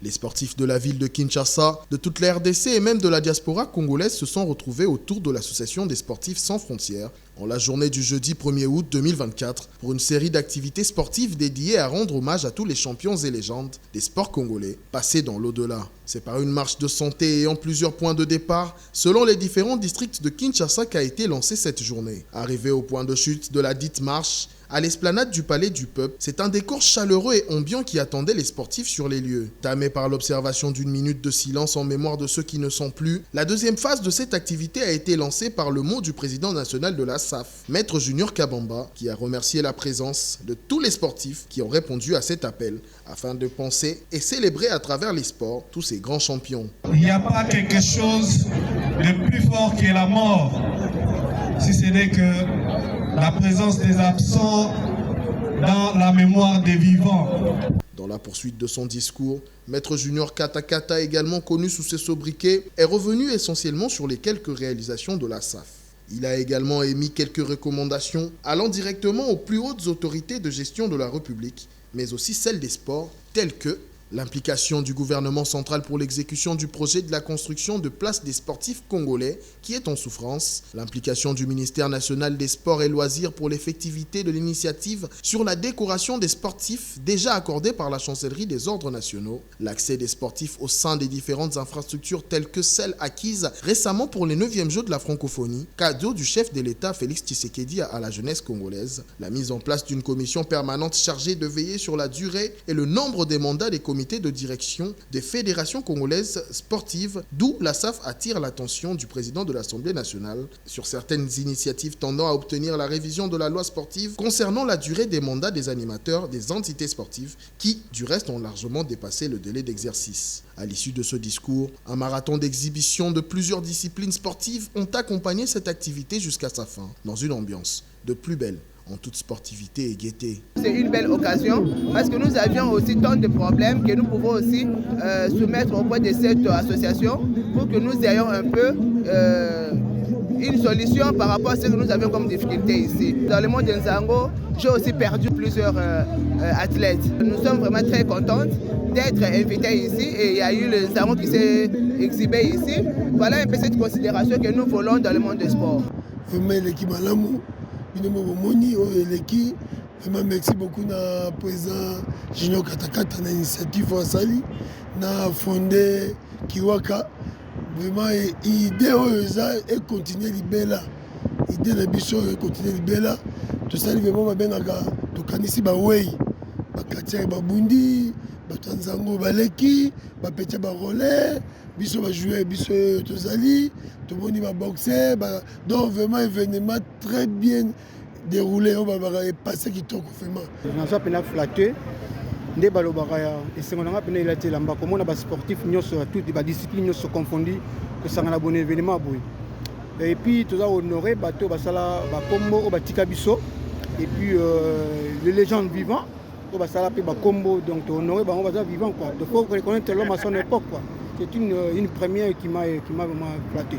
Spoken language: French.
Les sportifs de la ville de Kinshasa, de toute la RDC et même de la diaspora congolaise se sont retrouvés autour de l'association des sportifs sans frontières en la journée du jeudi 1er août 2024 pour une série d'activités sportives dédiées à rendre hommage à tous les champions et légendes des sports congolais passés dans l'au-delà. C'est par une marche de santé ayant plusieurs points de départ selon les différents districts de Kinshasa qu'a été lancée cette journée. Arrivé au point de chute de la dite marche, à l'esplanade du Palais du Peuple, c'est un décor chaleureux et ambiant qui attendait les sportifs sur les lieux. Tamé par l'observation d'une minute de silence en mémoire de ceux qui ne sont plus, la deuxième phase de cette activité a été lancée par le mot du président national de la SAF, Maître Junior Kabamba, qui a remercié la présence de tous les sportifs qui ont répondu à cet appel, afin de penser et célébrer à travers les sports tous ces grands champions. Il n'y a pas quelque chose de plus fort que la mort, si ce n'est que la présence des absents dans la mémoire des vivants. Dans la poursuite de son discours, Maître Junior Katakata, également connu sous ses sobriquets, est revenu essentiellement sur les quelques réalisations de la SAF. Il a également émis quelques recommandations allant directement aux plus hautes autorités de gestion de la République, mais aussi celles des sports, telles que l'implication du gouvernement central pour l'exécution du projet de la construction de places des sportifs congolais qui est en souffrance, l'implication du ministère national des sports et loisirs pour l'effectivité de l'initiative sur la décoration des sportifs déjà accordée par la chancellerie des ordres nationaux, l'accès des sportifs au sein des différentes infrastructures telles que celles acquises récemment pour les 9e Jeux de la francophonie, cadeau du chef de l'État Félix Tshisekedi à la jeunesse congolaise, la mise en place d'une commission permanente chargée de veiller sur la durée et le nombre des mandats des comités de direction des fédérations congolaises sportives, d'où la SAF attire l'attention du président de l'Assemblée nationale sur certaines initiatives tendant à obtenir la révision de la loi sportive concernant la durée des mandats des animateurs des entités sportives qui, du reste, ont largement dépassé le délai d'exercice. À l'issue de ce discours, un marathon d'exhibition de plusieurs disciplines sportives ont accompagné cette activité jusqu'à sa fin, dans une ambiance de plus belle en toute sportivité et gaieté. C'est une belle occasion parce que nous avions aussi tant de problèmes que nous pouvons aussi soumettre auprès de cette association pour que nous ayons un peu une solution par rapport à ce que nous avions comme difficulté ici. Dans le monde de Nzango, j'ai aussi perdu plusieurs athlètes. Nous sommes vraiment très contents d'être invités ici et il y a eu le Nzango qui s'est exhibé ici. Voilà un peu cette considération que nous voulons dans le monde du sport. Merci beaucoup na président Junior Katakata na initiative wasali na fondé Kiwaka. Vraiment idée oza et continuer libela. Idée na biso et continuer libela. To sali vraiment babengaka to kanisi ba way. Ba katia ba bundi, ba tanzango baleki, ba petia ba relais, biso ba jouer biso to sali, to moni ba boxer, donc vraiment événement très bien déroulé on va passer qui toko vraiment. On a peine flatté ndé balobaka ya esengona peine ilatela mbako mona ba sportif nyonso toutes ba disciplines nyonso confondues que ça na bon événement boy. Et puis tout ça honorer bato basala ba kombo o batika biso et puis les légendes vivants o basala pe ba kombo donc honorer ba on va vivant quoi. Il faut reconnaître l'homme à son époque quoi. C'est une première qui m'a vraiment flatté.